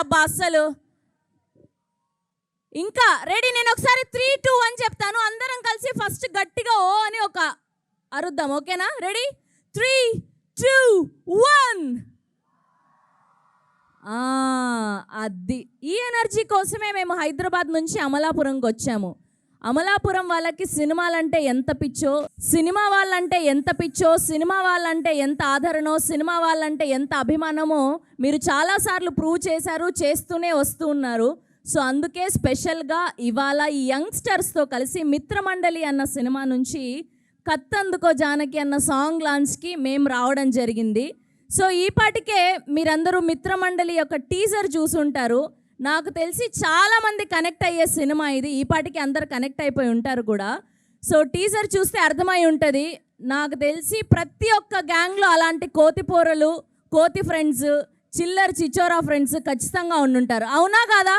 అబ్బా అస్సలు. ఇంకా రెడీ, నేను ఒకసారి 3, 2, 1 చెప్తాను, అందరం కలిసి ఫస్ట్ గట్టిగా ఓ అని ఒక అరుద్దాం, ఓకేనా? రెడీ, 3, 2, 1. అది ఈ ఎనర్జీ కోసమే మేము హైదరాబాద్ నుంచి అమలాపురంకి వచ్చాము. అమలాపురం వాళ్ళకి సినిమాలంటే ఎంత పిచ్చో, సినిమా వాళ్ళంటే ఎంత పిచ్చో, సినిమా వాళ్ళంటే ఎంత ఆదరణో, సినిమా వాళ్ళంటే ఎంత అభిమానమో మీరు చాలాసార్లు ప్రూవ్ చేశారు, చేస్తూనే వస్తూ ఉన్నారు. సో అందుకే స్పెషల్గా ఇవాళ ఈ యంగ్స్టర్స్తో కలిసి మిత్రమండలి అన్న సినిమా నుంచి కత్తందుకో జానకి అన్న సాంగ్ లాంచ్కి మేము రావడం జరిగింది. సో ఈ పాటికే మీరందరూ మిత్రమండలి యొక్క టీజర్ చూసుంటారు. నాకు తెలిసి చాలామంది కనెక్ట్ అయ్యే సినిమా ఇది, ఈ పాటికి అందరు కనెక్ట్ అయిపోయి ఉంటారు కూడా. సో టీజర్ చూస్తే అర్థమై ఉంటుంది. నాకు తెలిసి ప్రతి ఒక్క గ్యాంగ్లో అలాంటి కోతి పోరలు, కోతి ఫ్రెండ్స్, చిల్లర్ చిచోరా ఫ్రెండ్స్ ఖచ్చితంగా ఉండుంటారు. అవునా కాదా?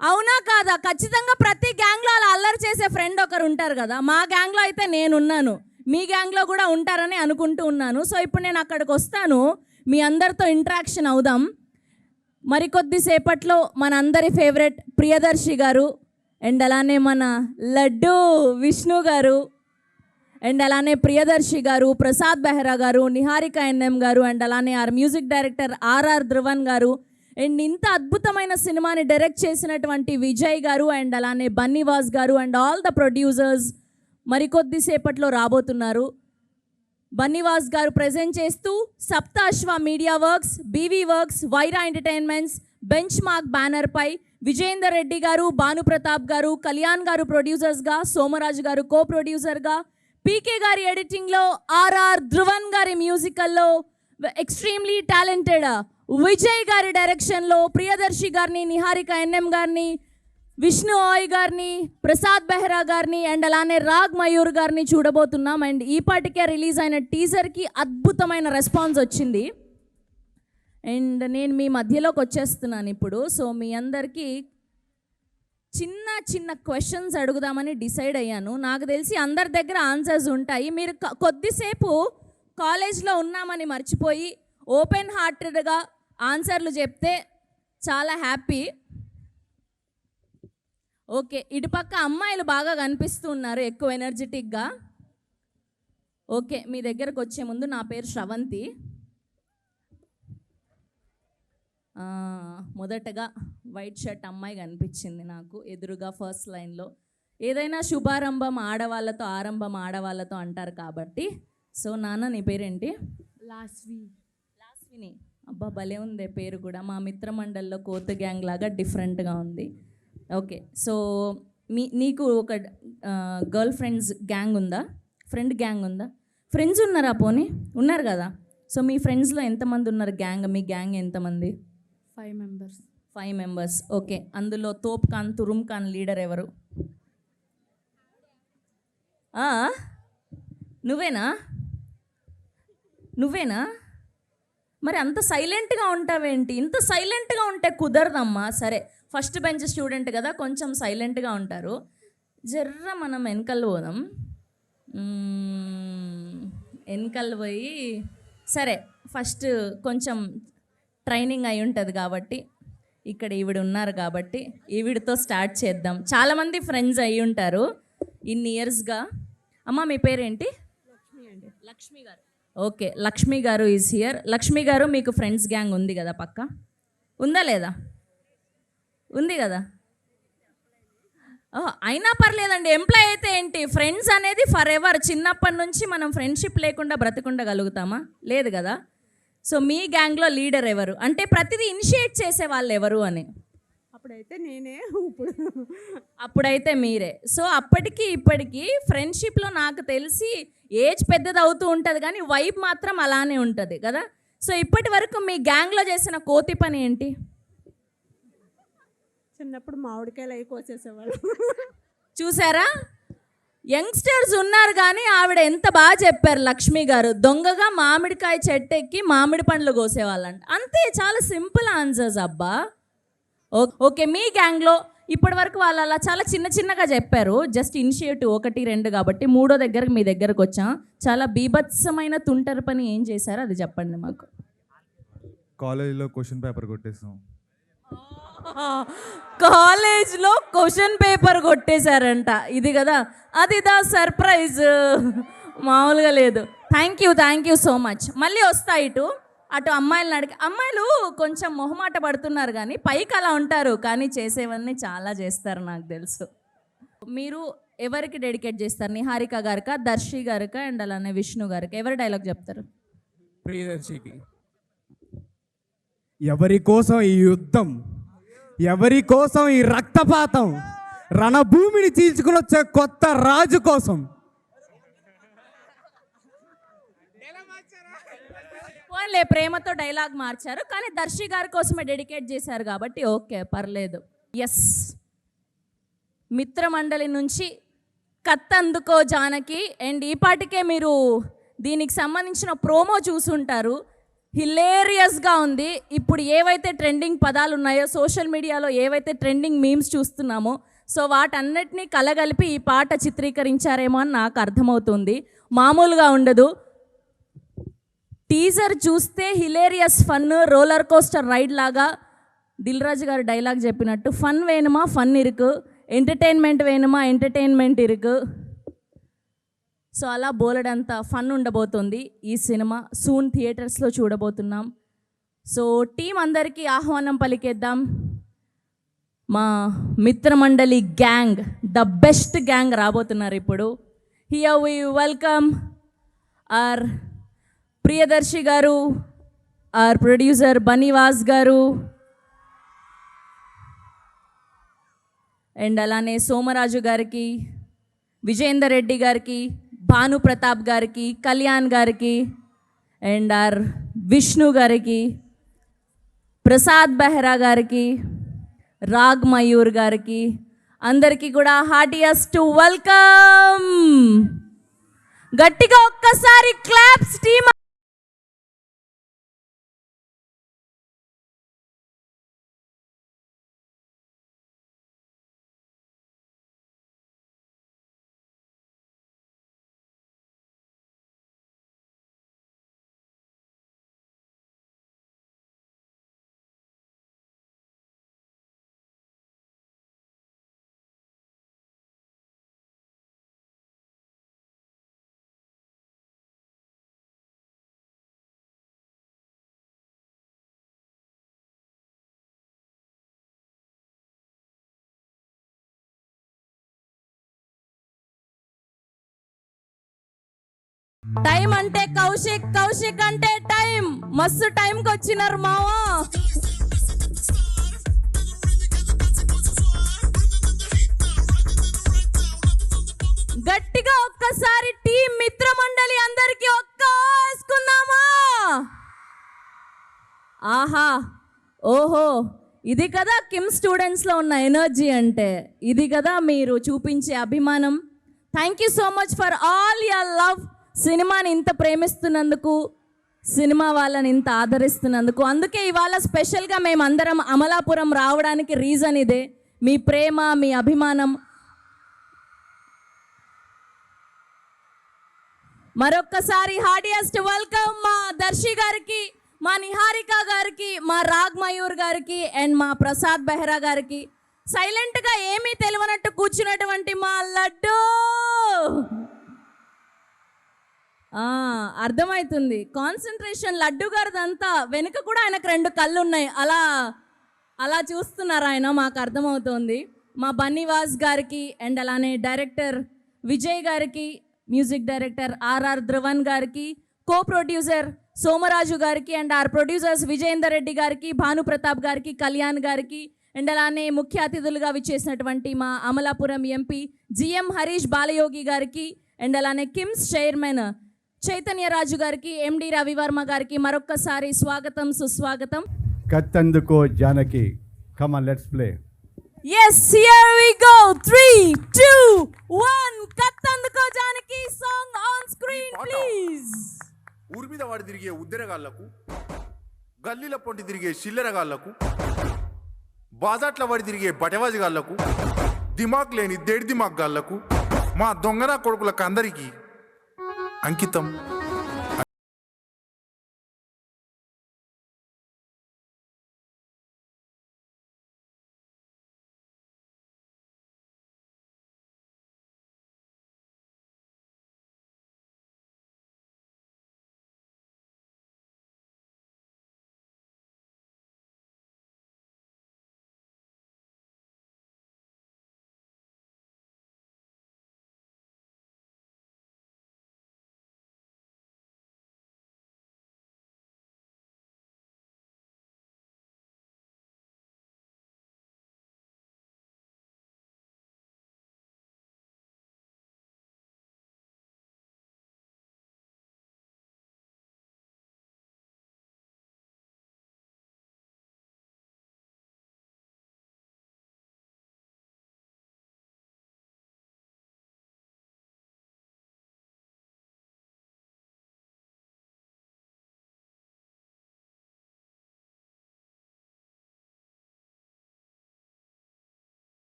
అవునా కాదా? ఖచ్చితంగా ప్రతి గ్యాంగ్లో అలా అల్లరి చేసే ఫ్రెండ్ ఒకరు ఉంటారు కదా. మా గ్యాంగ్లో అయితే నేనున్నాను, మీ గ్యాంగ్లో కూడా ఉంటారని అనుకుంటూ ఉన్నాను. సో ఇప్పుడు నేను అక్కడికి వస్తాను, మీ అందరితో ఇంటరాక్షన్ అవుదాం. మరికొద్దిసేపట్లో మన అందరి ఫేవరెట్ ప్రియదర్శి గారు, అండ్ అలానే మన లడ్డు విష్ణు గారు, అండ్ అలానే ప్రియదర్శి గారు, ప్రసాద్ బెహ్రా గారు, నిహారిక ఎన్ఎం గారు, అండ్ అలానే our music director RR Dhruvan garu, and ఇంత అద్భుతమైన సినిమాని డైరెక్ట్ చేసినటువంటి విజయ్ గారు, అండ్ అలానే బన్నీవాస్ గారు, అండ్ ఆల్ ద ప్రొడ్యూసర్స్ మరికొద్దిసేపట్లో రాబోతున్నారు. బన్నీవాస్ గారు ప్రెజెంట్ చేస్తూ Saptaswa media works, BV works, Vyra entertainments, benchmark బ్యానర్పై విజయేందర్ రెడ్డి గారు, భానుప్రతాప్ గారు, కళ్యాణ్ గారు ప్రొడ్యూసర్స్గా, సోమరాజు గారు కో ప్రొడ్యూసర్గా, పీకే గారి ఎడిటింగ్లో, ఆర్ఆర్ ధ్రువన్ గారి మ్యూజికల్లో, ఎక్స్ట్రీమ్లీ టాలెంటెడ్ విజయ్ గారి డైరెక్షన్లో ప్రియదర్శి గారిని, నిహారిక ఎన్ఎం గారిని, విష్ణు ఓయ్ గారిని, ప్రసాద్ బెహ్రా గారిని, అండ్ అలానే రాగ్ మయూర్ గారిని చూడబోతున్నాం. అండ్ ఈ పాటికే రిలీజ్ అయిన టీజర్కి అద్భుతమైన రెస్పాన్స్ వచ్చింది. అండ్ నేను మీ మధ్యలోకి వచ్చేస్తున్నాను ఇప్పుడు. సో మీ అందరికీ చిన్న చిన్న క్వశ్చన్స్ అడుగుదామని డిసైడ్ అయ్యాను. నాకు తెలిసి అందరి దగ్గర ఆన్సర్స్ ఉంటాయి. మీరు కొద్దిసేపు కాలేజ్లో ఉన్నామని మర్చిపోయి ఓపెన్ హార్టెడ్గా ఆన్సర్లు చెప్తే చాలా హ్యాపీ. ఓకే, ఇటుపక్క అమ్మాయిలు బాగా కనిపిస్తూ ఉన్నారు, ఎక్కువ ఎనర్జెటిక్గా. ఓకే, మీ దగ్గరకు వచ్చే ముందు నా పేరు శ్రవంతి. మొదటగా వైట్ షర్ట్ అమ్మాయి కనిపించింది నాకు ఎదురుగా ఫస్ట్ లైన్లో. ఏదైనా శుభారంభం ఆడవాళ్ళతో, ఆరంభం ఆడవాళ్ళతో అంటారు కాబట్టి. సో నాన్న, నీ పేరేంటి? లాస్విని. అబ్బా భలే ఉంది పేరు కూడా. మా మిత్రమండలిలో కోత గ్యాంగ్ లాగా డిఫరెంట్గా ఉంది. ఓకే, సో నీకు ఒక గర్ల్ ఫ్రెండ్స్ గ్యాంగ్ ఉందా? ఫ్రెండ్ గ్యాంగ్ ఉందా? ఫ్రెండ్స్ ఉన్నారా? పోనీ ఉన్నారు కదా. సో మీ ఫ్రెండ్స్లో ఎంతమంది ఉన్నారు గ్యాంగ్? మీ గ్యాంగ్ ఎంతమంది? 5 మెంబర్స్. ఓకే, అందులో తోప్ ఖాన్, తురుమ్ ఖాన్ లీడర్ ఎవరు? నువ్వేనా? మరి అంత సైలెంట్గా ఉంటావేంటి? ఇంత సైలెంట్గా ఉంటే కుదరదమ్మా. సరే, ఫస్ట్ బెంచ్ స్టూడెంట్ కదా, కొంచెం సైలెంట్గా ఉంటారు. జర్ర మనం వెనకలు పోదాం. వెనకలు పోయి, సరే ఫస్ట్ కొంచెం ట్రైనింగ్ అయి ఉంటుంది కాబట్టి, ఇక్కడ ఈవిడ ఉన్నారు కాబట్టి ఈవిడతో స్టార్ట్ చేద్దాం. చాలామంది ఫ్రెండ్స్ అయి ఉంటారు ఇన్ని ఇయర్స్గా. అమ్మ మీ పేరేంటి? లక్ష్మి గారు. ఓకే, లక్ష్మి గారు ఈజ్ హియర్. లక్ష్మి గారు, మీకు ఫ్రెండ్స్ గ్యాంగ్ ఉంది కదా పక్క? ఉందా లేదా? ఉంది కదా. అయినా పర్లేదండి, ఎంప్లాయ్ అయితే ఏంటి, ఫ్రెండ్స్ అనేది ఫర్ ఎవర్. చిన్నప్పటి నుంచి మనం ఫ్రెండ్షిప్ లేకుండా బ్రతకుండగలుగుతామా? లేదు కదా. సో మీ గ్యాంగ్లో లీడర్ ఎవరు? అంటే ప్రతిదీ ఇనిషియేట్ చేసే వాళ్ళు ఎవరు అని. అప్పుడైతే నేనే, అప్పుడైతే మీరే. సో అప్పటికి ఇప్పటికీ ఫ్రెండ్షిప్లో నాకు తెలిసి ఏజ్ పెద్దది అవుతూ ఉంటుంది కానీ వైబ్ మాత్రం అలానే ఉంటుంది కదా. సో ఇప్పటి వరకు మీ గ్యాంగ్లో చేసిన కోతి పని ఏంటి? చిన్నప్పుడు మామిడికాయలు అవి కోసేసేవాళ్ళు. చూసారా, యంగ్స్టర్స్ ఉన్నారు కానీ ఆవిడ ఎంత బాగా చెప్పారు లక్ష్మి గారు. దొంగగా మామిడికాయ చెట్టు ఎక్కి మామిడి పండ్లు కోసేవాళ్ళంట. అంతే, చాలా సింపుల్ ఆన్సర్స్ అబ్బా. ఓకే, మీ గ్యాంగ్లో ఇప్పటి వరకు వాళ్ళు అలా చాలా చిన్న చిన్నగా చెప్పారు, జస్ట్ ఇనిషియేటివ్ 1, 2 కాబట్టి. మూడో దగ్గరకు మీ దగ్గరకు వచ్చాం. చాలా బీభత్సమైన తుంటరి పని ఏం చేశారో అది చెప్పండి మాకు. కాలేజీలో క్వశ్చన్ పేపర్ కొట్టేసాం. కాలేజ్లో క్వశ్చన్ పేపర్ కొట్టేశారంట. ఇది కదా, అది దా సర్ప్రైజ్. మామూలుగా లేదు. Thank you so much. మళ్ళీ వస్తా అటు అమ్మాయిలను అడిగి. అమ్మాయిలు కొంచెం మొహమాట పడుతున్నారు కానీ పైకి అలా ఉంటారు, కానీ చేసేవన్నీ చాలా చేస్తారు నాకు తెలుసు. మీరు ఎవరికి డెడికేట్ చేస్తారు? నిహారిక గారికా, దర్శి గారికా, అండ్ అలానే విష్ణు గారికి? ఎవరి డైలాగ్ చెప్తారు? ప్రియదర్శికి. ఎవరి కోసం ఈ యుద్ధం, ఎవరి కోసం ఈ రక్తపాతం, రణభూమిని చీల్చుకుని వచ్చే కొత్త రాజు కోసం. పోన్లే, ప్రేమతో డైలాగ్ మార్చారు, కానీ దర్శి గారి కోసమే డెడికేట్ చేశారు కాబట్టి ఓకే, పర్లేదు. ఎస్, మిత్రమండలి నుంచి కత్తందుకో జానకి. అండ్ ఈ పాటికే మీరు దీనికి సంబంధించిన ప్రోమో చూసుంటారు. హిలేరియస్గా ఉంది. ఇప్పుడు ఏవైతే ట్రెండింగ్ పదాలు ఉన్నాయో, సోషల్ మీడియాలో ఏవైతే ట్రెండింగ్ మీమ్స్ చూస్తున్నామో, సో వాటన్నిటినీ కలగలిపి ఈ పాట చిత్రీకరించారేమో అని నాకు అర్థమవుతుంది. మామూలుగా ఉండదు. టీజర్ చూస్తే hilarious fun, roller coaster ride లాగా దిల్ రాజు గారు డైలాగ్ చెప్పినట్టు ఫన్ వేணுమా ఫన్ ఇరుకు, ఎంటర్టైన్మెంట్ వేணுమా ఎంటర్టైన్మెంట్ ఇరుకు. సో అలా బోలెడంత ఫన్ ఉండబోతుంది ఈ సినిమా. సూన్ థియేటర్స్లో చూడబోతున్నాం. సో టీం అందరికీ ఆహ్వానం పలికేద్దాం. మా Mithramandali gang, the best gang రాబోతున్నారు ఇప్పుడు. Here we welcome our Priyadarshi garu, our producer Bunny Vas గారు, అండ్ అలానే సోమరాజు గారికి, విజయేందర్ రెడ్డి గారికి, భాను ప్రతాప్ గారికి, కళ్యాణ్ గారికి, అండ్ ఆర్ విష్ణు గారికి, ప్రసాద్ బెహ్రా గారికి, రాగ్ మయూర్ గారికి, అందరికీ కూడా హార్టియస్ట్ వెల్కమ్. గట్టిగా ఒక్కసారి క్లాప్స్ టీమ్. టైం అంటే కౌశిక్, కౌశిక్ అంటే టైం. మస్తు టైంకి వచ్చినారు మావా. గట్టిగా ఒక్కసారి టీం మిత్రమండలి అందరికి ఒక్కేసుకుందామా? ఆహా, ఓహో, ఇది కదా కిమ్ స్టూడెంట్స్లో ఉన్న ఎనర్జీ అంటే. ఇది కదా మీరు చూపించే అభిమానం. Thank you so much for all your love. సినిమాని ఇంత ప్రేమిస్తున్నందుకు, సినిమా వాళ్ళని ఇంత ఆదరిస్తున్నందుకు. అందుకే ఇవాళ స్పెషల్గా మేమందరం అమలాపురం రావడానికి రీజన్ ఇదే. మీ ప్రేమ, మీ అభిమానం. మరొక్కసారి హార్డియస్ట్ వెల్కమ్ మా దర్శి గారికి, మా నిహారిక గారికి, మా రాగ్ మయూర్ గారికి, అండ్ మా ప్రసాద్ బెహ్రా గారికి. సైలెంట్గా ఏమీ తెలియనట్టు కూర్చున్నటువంటి మా లడ్డు. అర్థమవుతుంది కాన్సన్ట్రేషన్ లడ్డు గారిదంతా. వెనుక కూడా ఆయనకు 2 కళ్ళు ఉన్నాయి, అలా అలా చూస్తున్నారు ఆయన, మాకు అర్థమవుతుంది. మా బన్నీవాస్ గారికి, అండ్ అలానే డైరెక్టర్ విజయ్ గారికి, మ్యూజిక్ డైరెక్టర్ ఆర్ఆర్ ధ్రువన్ గారికి, కో ప్రొడ్యూసర్ సోమరాజు గారికి, and our producers Vijayender Reddy గారికి, భాను ప్రతాప్ గారికి, కళ్యాణ్ గారికి, అండ్ అలానే ముఖ్య అతిథులుగా విచ్చేసినటువంటి మా అమలాపురం ఎంపీ జిఎం హరీష్ బాలయోగి గారికి, అండ్ అలానే కిమ్స్ చైర్మన్ చైతన్య రాజు గారికి, ఎండి రవివర్మ గారికి మరొక్కసారి స్వాగతం, సుస్వాగతం. Kattanduko Janaki, come on let's play. Yes, here we go. 3, 2, 1. Kattanduko Janaki song on screen please. ఊరి మీద వాడి తిరిగే ఉద్దెరగాళ్లకు, గల్లీల పొంటి తిరిగే చిల్లరగాళ్లకు, బాజాట్ల వాడి తిరిగే బటవాజిగాళ్లకు, దిమాగ్ లేని దేడి దిమాగ్ గాళ్లకు, మా దొంగన కొడుకులకు అందరికీ అంకితం.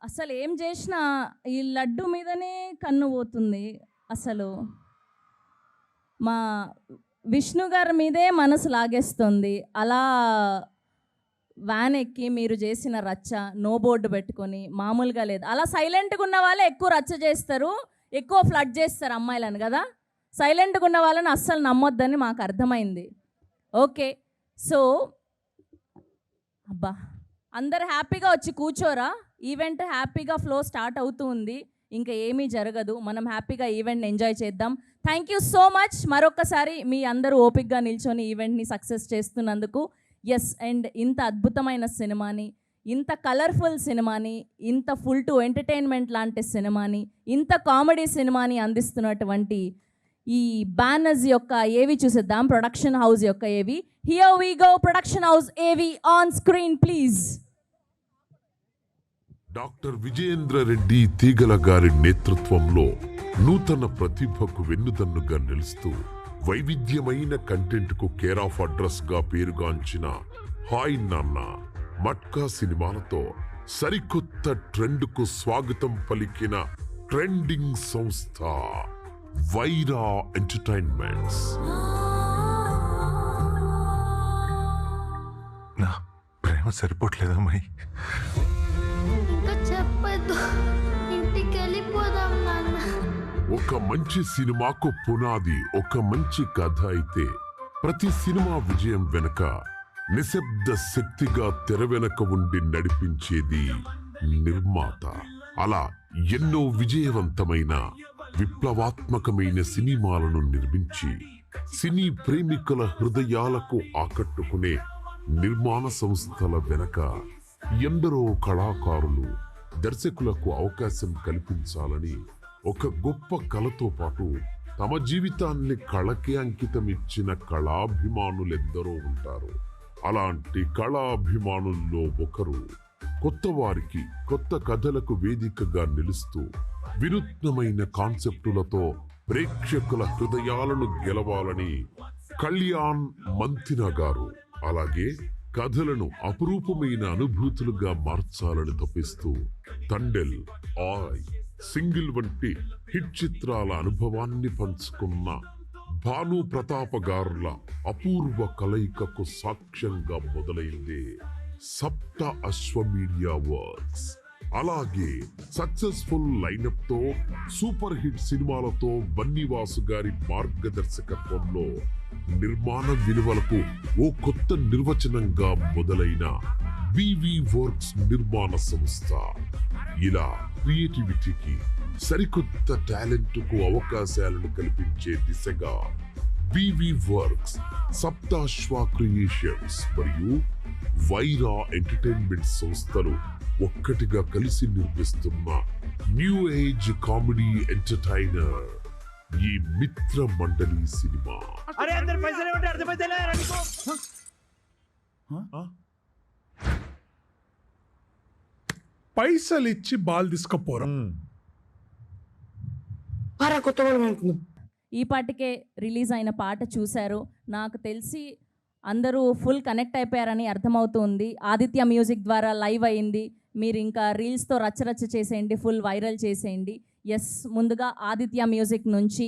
అసలు ఏం చేసినా ఈ లడ్డు మీదనే కన్ను పోతుంది. అసలు మా విష్ణు గారి మీదే మనసు లాగేస్తుంది. అలా వ్యాన్ ఎక్కి మీరు చేసిన రచ్చ నో బోర్డు పెట్టుకొని మామూలుగా లేదు. అలా సైలెంట్గా ఉన్న వాళ్ళే ఎక్కువ రచ్చ చేస్తారు, ఎక్కువ ఫ్లడ్ చేస్తారు అమ్మాయిలను కదా. సైలెంట్గా ఉన్న వాళ్ళని అస్సలు నమ్మొద్దని మాకు అర్థమైంది. ఓకే, సో అబ్బా అందరు హ్యాపీగా వచ్చి కూర్చోరా. ఈవెంట్ హ్యాపీగా ఫ్లో స్టార్ట్ అవుతూ ఉంది, ఇంకా ఏమీ జరగదు. మనం హ్యాపీగా ఈవెంట్ని ఎంజాయ్ చేద్దాం. థ్యాంక్ యూ సో మచ్ మరొకసారి మీ అందరూ ఓపిక్గా నిల్చొని ఈవెంట్ని సక్సెస్ చేస్తున్నందుకు. ఎస్, అండ్ ఇంత అద్భుతమైన సినిమాని, ఇంత కలర్ఫుల్ సినిమాని, ఇంత ఫుల్ టు ఎంటర్టైన్మెంట్ లాంటి సినిమాని, ఇంత కామెడీ సినిమాని అందిస్తున్నటువంటి ఈ బ్యానర్స్ యొక్క ఏవి చూసేద్దాం. ప్రొడక్షన్ హౌస్ యొక్క AV. Here we go, production house AV on screen please. Doctor Vijayendra Reddy Teegala గారి నేతృత్వంలో నూతన ప్రతిభకు వెన్నుదన్నుగా నిలుస్తూ వైవిధ్యమైన కంటెంట్కు కేర్ ఆఫ్ అడ్రస్ గా పేరుగాంచిన హాయ్ నాన్న మట్కా సినిమాలతో సరికొత్త ట్రెండ్కు స్వాగతం పలికిన ట్రెండింగ్ సంస్థ వైరా ఎంటర్టైన్మెంట్స్. నా ప్రేమ సరిపోవట్లేదమ్మాయి. ఇంకా చెప్పొద్దు, ఇంటికి వెళ్ళిపోదాం నాన్న. ఒక మంచి సినిమాకు పునాది ఒక మంచి కథ అయితే ప్రతి సినిమా విజయం వెనుక నిశ్శబ్ద శక్తిగా తెర వెనక ఉండి నడిపించేది నిర్మాత. అలా ఎన్నో విజయవంతమైన విప్లవాత్మకమైన సినిమాలను నిర్మించి సినీ ప్రేమికుల హృదయాలకు ఆకట్టుకునే నిర్మాణ సంస్థల వెనక ఎందరో కళాకారులు, దర్శకులకు అవకాశం కల్పించాలని ఒక గొప్ప కళతో పాటు తమ జీవితాన్ని కళకే అంకితం ఇచ్చిన కళాభిమానులెందరో ఉంటారు. అలాంటి కళాభిమానుల్లో ఒకరు కొత్త వారికి కొత్త కథలకు వేదికగా నిలుస్తూ వినూత్నమైన కాన్సెప్టులతో ప్రేక్షకుల హృదయాలను గెలవాలని కళ్యాణ్ మంతిన గారు, అలాగే కథలను అపురూపమైన అనుభూతులుగా మార్చాలని తప్పిస్తూ తండెల్, ఆయ్, సింగిల్ వంటి హిట్ చిత్రాల అనుభవాన్ని పంచుకున్న భాను ప్రతాప గారుల అపూర్వ కలయికకు సాక్ష్యంగా మొదలైంది సప్త అశ్వమీడియా వర్క్స్. అలాగే సక్సెస్ఫుల్ లైనప్ తో సూపర్ హిట్ సినిమాలతో బన్నీవాసు గారి మార్గదర్శకత్వంలో నిర్మాణ విలువలకు ఓ కొత్త నిర్వచనంగా మొదలైన వివి వర్క్స్ నిర్మాణ సంస్థ. ఇలా క్రియేటివిటీకి, సరికొత్త టాలెంట్కు అవకాశాలను కల్పించే దిశగా వివి వర్క్స్, సప్తాశ్వ క్రియేషన్స్ మరియు వైరా ఎంటర్టైన్మెంట్ సంస్థలు ఒక్కటిగా కలిసి నిర్మిస్తున్న న్యూ ఏజ్ కామెడీ ఎంటర్టైనర్ ఈ మిత్ర మండలి సినిమా. పైసలు ఇచ్చి బాల్ తీసుకపోరా. ఈ పాటికే రిలీజ్ అయిన పాట చూశారు. నాకు తెలిసి అందరూ ఫుల్ కనెక్ట్ అయిపోయారని అర్థమవుతుంది. ఆదిత్య మ్యూజిక్ ద్వారా లైవ్ అయింది. మీరు ఇంకా రీల్స్తో రచ్చరచ్చ చేసేయండి, ఫుల్ వైరల్ చేసేయండి. ఎస్, ముందుగా ఆదిత్య మ్యూజిక్ నుంచి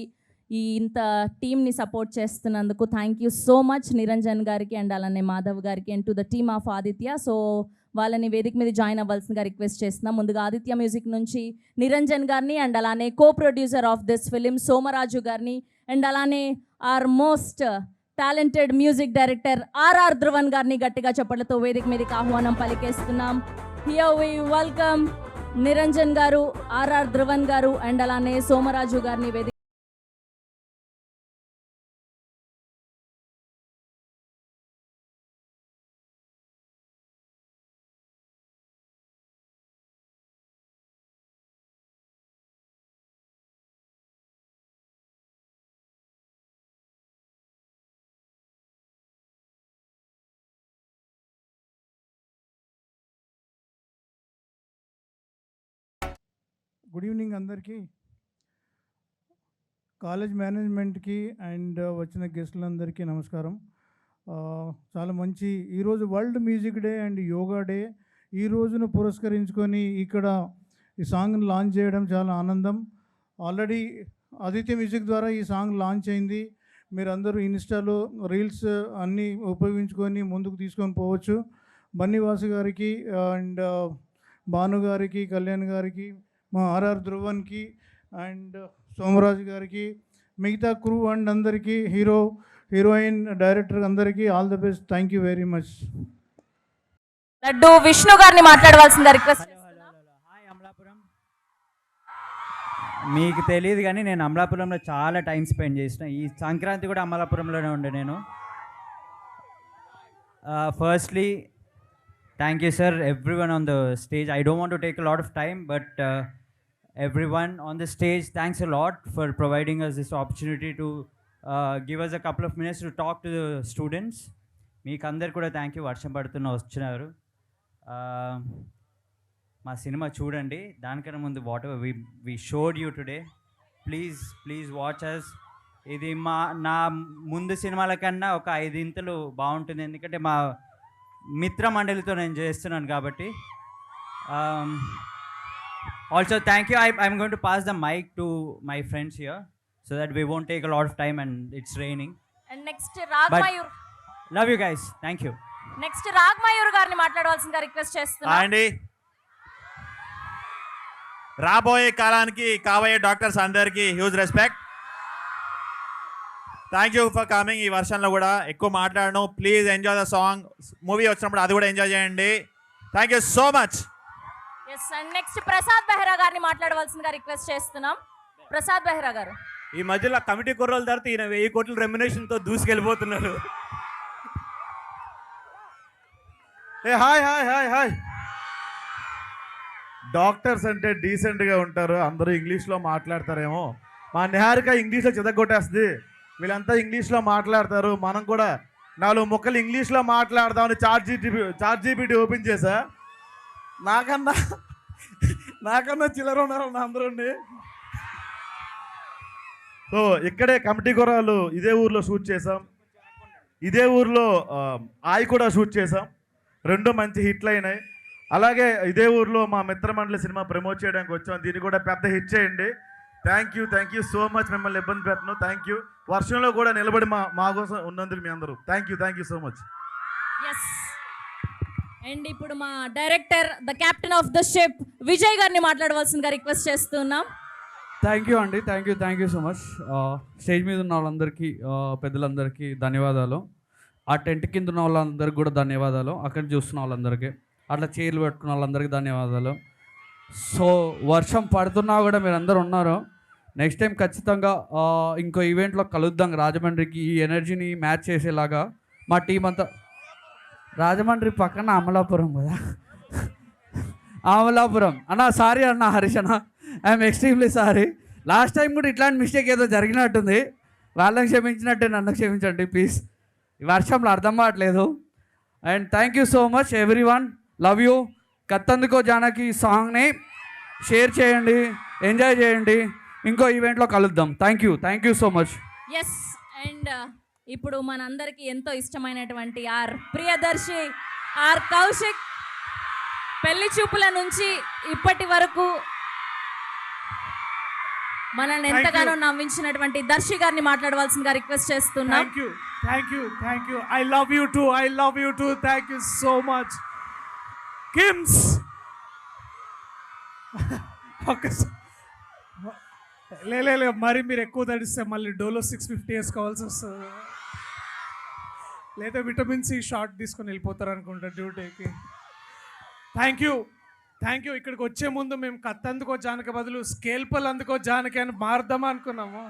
ఈ ఇంత టీమ్ని సపోర్ట్ చేస్తున్నందుకు thank you so much Niranjan గారికి అండ్ అలానే మాధవ్ గారికి and to the team of Aditya. So వాళ్ళని వేదిక మీద జాయిన్ అవ్వాల్సిందిగా రిక్వెస్ట్ చేస్తున్నాం. ముందుగా ఆదిత్య మ్యూజిక్ నుంచి నిరంజన్ గారిని అండ్ అలానే co producer of this film Somaraju గారిని అండ్ అలానే our most talented music director RR Dhruvan గారిని గట్టిగా చప్పట్లతో వేదిక మీదకి ఆహ్వానం పలికేస్తున్నాం. Here we welcome Niranjan garu, RR Dhruvan garu and అలానే సోమరాజు గారిని వేదిక. గుడ్ ఈవినింగ్ అందరికీ. కాలేజ్ మేనేజ్మెంట్కి అండ్ వచ్చిన గెస్టులందరికీ నమస్కారం. చాలా మంచి ఈరోజు world music day and yoga day. ఈ రోజును పురస్కరించుకొని ఇక్కడ ఈ సాంగ్ని లాంచ్ చేయడం చాలా ఆనందం. ఆల్రెడీ ఆదిత్య మ్యూజిక్ ద్వారా ఈ సాంగ్ లాంచ్ అయింది. మీరందరూ ఇన్స్టాలో రీల్స్ అన్నీ ఉపయోగించుకొని ముందుకు తీసుకొని పోవచ్చు. బన్నీవాసు గారికి అండ్ భాను గారికి, కళ్యాణ్ గారికి, మా ఆర్ఆర్ ధ్రువన్కి అండ్ సోమరాజు గారికి, మిగతా క్రూ అండ్ అందరికీ, హీరోయిన్, డైరెక్టర్ అందరికీ all the best. Thank you very much. Laddu Vishnu గారిని మాట్లాడవలసిందిగా రిక్వెస్ట్ చేస్తున్నాం. హాయ్ అమలాపురం. మీకు తెలియదు కానీ నేను అమలాపురంలో చాలా టైం స్పెండ్ చేసిన. ఈ సంక్రాంతి కూడా అమలాపురంలోనే ఉండే నేను. Firstly thank you sir, everyone on the stage. I don't want to take a lot of time, but everyone on the stage, thanks a lot for providing us this opportunity to give us a couple of minutes to talk to the students. మీకు అందరు కూడా thank you. వర్షం పడుతున్న వచ్చినారు. మా cinema చూడండి. దానికన్నా ముందు whatever we showed you today, please watch us. ఇది నా ముందు సినిమాల కన్నా ఒక 5 ఇంతలు బాగుంటుంది, ఎందుకంటే మా మిత్ర మండలితో నేను చేస్తున్నాను కాబట్టి. Also, thank you. I'm going to pass the mic to my friends here so that we won't take a lot of time and it's raining. And next Ragmayur. Love you guys. Thank you. Next Ragmayur గారిని మాట్లాడవలసిందిగా request చేస్తున్నాం. అండి, రాబోయే కాలానికి కాబోయే doctors అందరికీ huge respect. Thank you for coming. ఈ వర్షంలో కూడా ఎక్కువ మాట్లాడను. Please enjoy the song. Movie వచ్చినప్పుడు అది కూడా ఎంజాయ్ చేయండి. Thank you so much. Yes, and next Prasad Behra గారిని మాట్లాడవలసిందిగా రిక్వెస్ట్ చేస్తున్నాం. ప్రసాద్ బెహ్రా గారు. ఈ మధ్యలో కమిటీ కుర్రోల తర్వాత ఈయన 1000 కోట్ల రెమ్యునేషన్తో దూసుకెళ్ళిపోతున్నారు. హాయ్. డాక్టర్స్ అంటే డీసెంట్గా ఉంటారు, అందరూ ఇంగ్లీష్లో మాట్లాడతారేమో. మా నిహారిక ఇంగ్లీష్లో చెదగొట్టేస్తుంది. వీళ్ళంతా ఇంగ్లీష్లో మాట్లాడతారు. మనం కూడా 4 ముక్కలు ఇంగ్లీష్లో మాట్లాడదామని చాట్ జీపీటీ ఓపెన్ చేశా. నాకన్నా చిల్లర ఉన్నారు అందరూ. సో ఇక్కడే కమిటీ కుర్రాలు ఇదే ఊర్లో షూట్ చేసాం. ఇదే ఊర్లో ఆయి కూడా షూట్ చేసాం. 2 మంచి హిట్లు అయినాయి. అలాగే ఇదే ఊర్లో మా మిత్రమండలి సినిమా ప్రమోట్ చేయడానికి వచ్చాం. దీన్ని కూడా పెద్ద హిట్ చేయండి. Thank you so much. మిమ్మల్ని ఇబ్బంది పెట్టను. Thank you. వర్షంలో కూడా నిలబడి మా కోసం ఉన్నందుకు మీ అందరూ thank you so much. Yes, and ఇప్పుడు మా director, the captain of the ship, Vijay గారిని మాట్లాడవలసిందిగా రిక్వెస్ట్ చేస్తున్నాం. థ్యాంక్ యూ అండి. Thank you so much. Stage మీద ఉన్న వాళ్ళందరికీ, పెద్దలందరికీ ధన్యవాదాలు. ఆ టెంట్ కింద ఉన్న వాళ్ళందరికీ కూడా ధన్యవాదాలు. అక్కడ చూస్తున్న వాళ్ళందరికీ, అట్లా చైర్లు పెట్టుకున్న వాళ్ళందరికీ ధన్యవాదాలు. సో వర్షం పడుతున్నా కూడా మీరు అందరూ ఉన్నారు. నెక్స్ట్ టైం ఖచ్చితంగా ఇంకో ఈవెంట్లో కలుద్దాం. రాజమండ్రికి ఈ ఎనర్జీని మ్యాచ్ చేసేలాగా మా టీం అంతా. రాజమండ్రి పక్కన అమలాపురం కదా. అమలాపురం అన్న, సారీ అన్న, హరీష్ అన్న, I'm extremely sorry. Last time కూడా ఇట్లాంటి మిస్టేక్ ఏదో జరిగినట్టుంది. వాళ్ళని క్షమించినట్టే నన్ను క్షమించండి ప్లీజ్. ఈ వర్షంలో అర్థం కావట్లేదు. And thank you so much everyone. Love you. Kattanduko Janaki సాంగ్ని షేర్ చేయండి, ఎంజాయ్ చేయండి. ఇంకో ఈవెంట్లో కలుద్దాం. Thank you so much. Yes, and ఇప్పుడు మనందరికీ ఎంతో ఇష్టమైనటువంటి ఆర్ ప్రియదర్శి, ఆర్ కౌశిక్, పెళ్లి చూపుల నుంచి ఇప్పటి వరకు మనల్ని ఎంతగానో నవ్వించినటువంటి దర్శి గారిని మాట్లాడవలసిందిగా రిక్వెస్ట్ చేస్తున్నాం. Thank you. I love you two. Thank you so much. KIMS లే మరి మీరు ఎక్కువ తడిస్తే మళ్ళీ డోలో 650 వేసుకోవాల్సి వస్తుంది. లేదా విటమిన్ సి షార్ట్ తీసుకొని వెళ్ళిపోతారు అనుకుంటా డ్యూటీకి. Thank you. ఇక్కడికి వచ్చే ముందు మేము కత్తందుకో జానకి బదులు స్కేల్పల్ అందుకో జానకి అని మారుద్దామా అనుకున్నాము.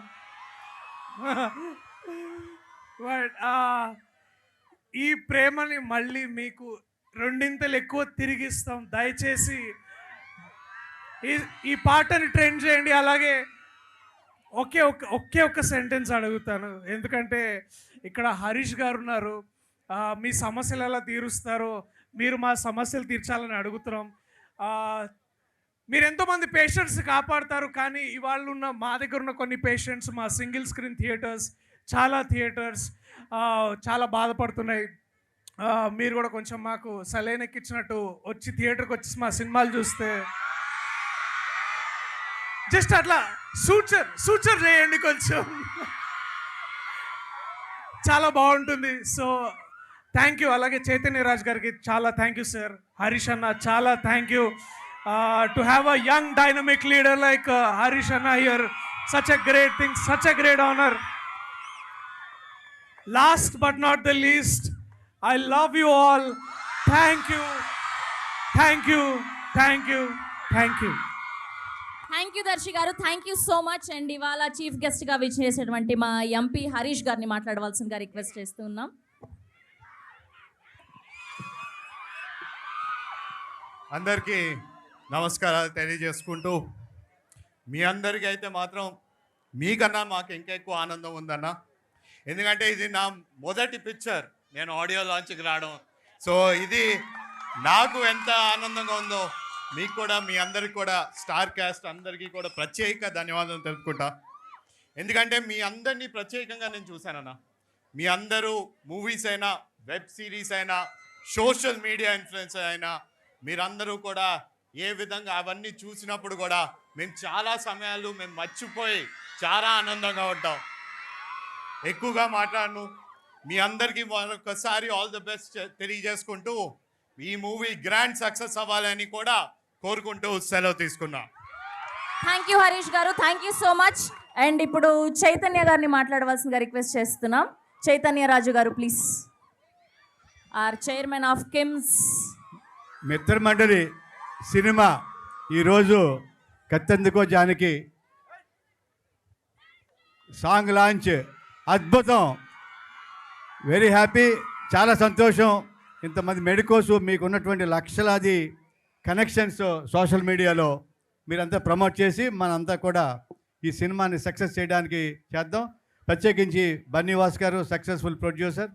బట్ ఈ ప్రేమని మళ్ళీ మీకు 2 ఎక్కువ తిరిగిస్తాం. దయచేసి ఈ పాటని ట్రెండ్ చేయండి. అలాగే ఒకే ఒక్క సెంటెన్స్ అడుగుతాను, ఎందుకంటే ఇక్కడ హరీష్ గారు ఉన్నారు. మీ సమస్యలు ఎలా తీరుస్తారో, మీరు మా సమస్యలు తీర్చాలని అడుగుతున్నాం. మీరు ఎంతోమంది పేషెంట్స్ కాపాడతారు, కానీ ఇవాళ ఉన్న మా దగ్గర ఉన్న కొన్ని పేషెంట్స్ మా సింగిల్ స్క్రీన్ థియేటర్స్, చాలా థియేటర్స్ చాలా బాధపడుతున్నాయి. మీరు కూడా కొంచెం మాకు సలైన్ ఎక్కించినట్టు వచ్చి థియేటర్కి వచ్చి మా సినిమాలు చూస్తే జస్ట్ అట్లా సూచర్ చేయండి కొంచెం, చాలా బాగుంటుంది. So thank you. అలాగే చైతన్య రాజ్ గారికి చాలా థ్యాంక్ యూ సార్. హరీష్ అన్న చాలా thank you. To have a young dynamic leader like Harish అన్న here, such a great thing, such a great honour. Last but not the least, I love you all. Thank you, thank you, thank you, thank you. Thank you Darshi గారు, thank you so much. And ఇవాళ chief గెస్ట్గా విచ్చేసేటువంటి మా MP Harish గారిని మాట్లాడవలసిందిగా request చేస్తూ ఉన్నాం. అందరికీ నమస్కారాలు తెలియజేసుకుంటూ, మీ అందరికీ అయితే మాత్రం మీకన్నా మాకు ఇంకా ఎక్కువ ఆనందం ఉందన్న. ఎందుకంటే ఇది నా మొదటి పిక్చర్ నేను ఆడియో లాంచ్కి రావడం. సో ఇది నాకు ఎంత ఆనందంగా ఉందో మీకు కూడా, మీ అందరికి కూడా, స్టార్ క్యాస్ట్ అందరికీ కూడా ప్రత్యేక ధన్యవాదాలు తెలుపుకుంటా. ఎందుకంటే మీ అందరినీ ప్రత్యేకంగా నేను చూశానన్న. మీ అందరూ మూవీస్ అయినా, వెబ్ సిరీస్ అయినా, సోషల్ మీడియా ఇన్ఫ్లుయెన్సర్ అయినా, మీరందరూ కూడా ఏ విధంగా అవన్నీ చూసినప్పుడు కూడా మేము చాలా సమయాలు మేము మర్చిపోయి చాలా ఆనందంగా ఉంటాం. ఎక్కువగా మాట్లాడను. మీ అందరికీ మరొకసారి ఆల్ ది బెస్ట్ తెలియజేసుకుంటూ ఈ మూవీ గ్రాండ్ సక్సెస్ అవ్వాలని కూడా కోరుకుంటూ సెలవు తీసుకున్నా. Thank you Harish garu, thank you so much. And ఇప్పుడు చైతన్య గారిని మాట్లాడవలసిందిగా రిక్వెస్ట్ చేస్తున్నాం. Chaitanya Raju garu please, or chairman of KIMS. Mitramandali cinema ఈరోజు కత్తందుకో జానకి సాంగ్ లాంచ్ అద్భుతం, వెరీ హ్యాపీ, చాలా సంతోషం. ఇంతమంది మెడికోస్, మీకు ఉన్నటువంటి లక్షలాది కనెక్షన్స్ సోషల్ మీడియాలో మీరంతా ప్రమోట్ చేసి మనంతా కూడా ఈ సినిమాని సక్సెస్ చేయడానికి చేద్దాం. ప్రత్యేకించి బన్నీవాస్ గారు సక్సెస్ఫుల్ ప్రొడ్యూసర్,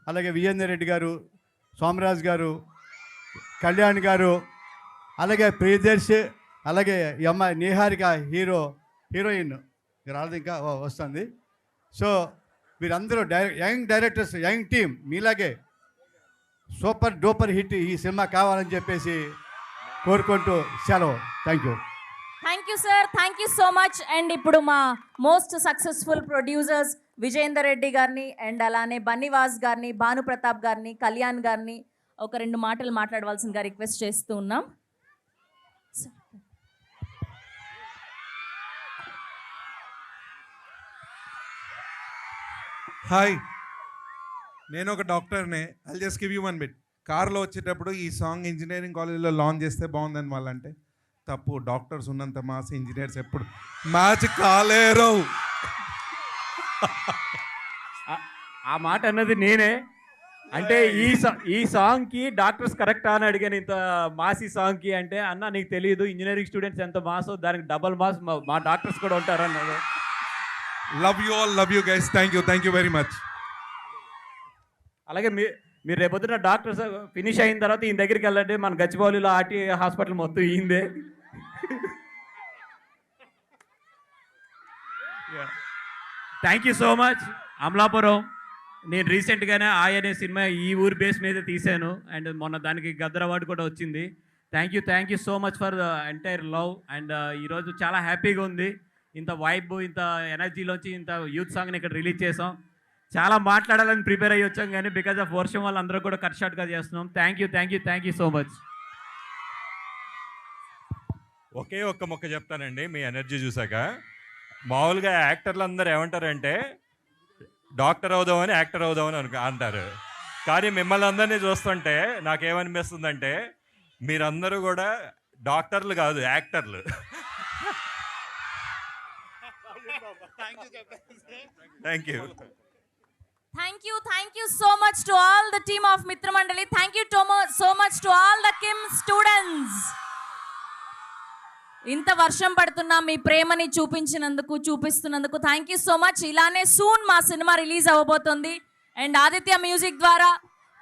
అలాగే విజేందర్ రెడ్డి గారు, సోమరాజ్ గారు, కళ్యాణ్ గారు, అలాగే ప్రియదర్శి, అలాగే ఈ అమ్మాయి నిహారిక హీరోయిన్ రాదు, ఇంకా వస్తుంది. సో వీరందరూ యంగ్ డైరెక్టర్స్, యంగ్ టీమ్, మీలాగే సూపర్ డూపర్ హిట్ ఈ సినిమా కావాలని చెప్పేసి కోరుకుంటూ సెలవు. Thank you. Thank you sir, thank you so much. And ఇప్పుడు మా most successful producers Vijayender Reddy గారిని అండ్ అలానే బన్నీవాస్ గారిని, భానుప్రతాప్ గారిని, కళ్యాణ్ గారిని ఒక 2 మాటలు మాట్లాడవలసిందిగా రిక్వెస్ట్ చేస్తూ ఉన్నాం. హాయ్, నేను ఒక డాక్టర్నే. I'll just give you one bit. కార్లో వచ్చేటప్పుడు ఈ సాంగ్ ఇంజనీరింగ్ కాలేజ్లో లాంచ్ చేస్తే బాగుందని వాళ్ళంటే తప్పు. డాక్టర్స్ ఉన్నంత మాస్ ఇంజనీర్స్ ఎప్పుడు మ్యాచ్ కాలేరు. ఆ మాట అన్నది నేనే. అంటే ఈ సాంగ్కి డాక్టర్స్ కరెక్టా అని అడిగాను. ఇంత మాసి సాంగ్కి అంటే అన్న నీకు తెలియదు ఇంజనీరింగ్ స్టూడెంట్స్ ఎంత మాసో దానికి డబల్ మాస్ మా డాక్టర్స్ కూడా ఉంటారన్నారు. Love you all, love you guys. Thank you very much. అలాగే మీరు రేపొద్దున డాక్టర్స్ ఫినిష్ అయిన తర్వాత ఈయన దగ్గరికి వెళ్ళండి. మన గచ్చిబౌలిలో ఆర్టీ హాస్పిటల్ మొత్తం ఈయందే. Thank you so much. Amalapuram నేను రీసెంట్గానే అనే సినిమా ఈ ఊరు బేస్ మీద తీశాను అండ్ మొన్న దానికి గద్దర్ అవార్డు కూడా వచ్చింది. Thank you so much for the entire love. And ఈరోజు చాలా హ్యాపీగా ఉంది. ఇంత వైబ్, ఇంత ఎనర్జీలోంచి ఇంత యూత్ సాంగ్ని ఇక్కడ రిలీజ్ చేసాం. చాలా మాట్లాడాలని ప్రిపేర్ అయ్యి వచ్చాం కానీ బికాజ్ ఆఫ్ వర్షం వల్ల అందరూ కూడా కట్ షార్ట్గా చేస్తున్నాం. Thank you so much. ఒకే ఒక్క మొక్క చెప్తానండి మీ ఎనర్జీ చూసాక. మామూలుగా యాక్టర్లు అందరూ ఏమంటారంటే డాక్టర్ అవుదామని యాక్టర్ అవుదామని అంటారు. కానీ మిమ్మల్ని అందరినీ చూస్తుంటే నాకేమనిపిస్తుందంటే మీరందరూ కూడా డాక్టర్లు కాదు, యాక్టర్లు. Thank you. Thank you so much to all the team of Mitra Mandali. Thank you so much to all the Kim students. ఇంత వర్షం పడుతున్నా మీ ప్రేమని చూపిస్తున్నందుకు థ్యాంక్ యూ సో మచ్. ఇలానే సూన్ మా సినిమా రిలీజ్ అవ్వబోతుంది అండ్ ఆదిత్య మ్యూజిక్ ద్వారా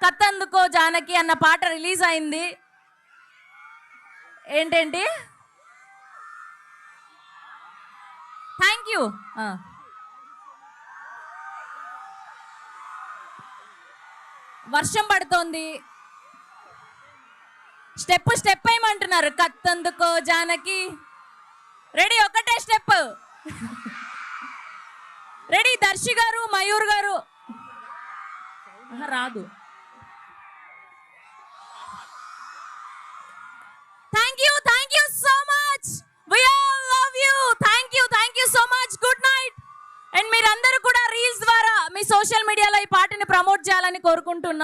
కత్తందుకో జానకి అన్న పాట రిలీజ్ అయింది. ఏంటండి? Thank you. వర్షం పడుతోంది, స్టెప్ వేయమంటున్నారు. కత్తందుకో జానకి రెడీ, ఒకటే స్టెప్. రెడీ, దర్శి గారు, మయూర్ గారు. రాదు. Thank you so much. We all love you. Thank you so much. Good night. And మీరందరూ కూడా రీల్స్ ద్వారా మీ సోషల్ మీడియాలో ఈ పాటని ప్రమోట్ చేయాలని కోరుకుంటున్నాం.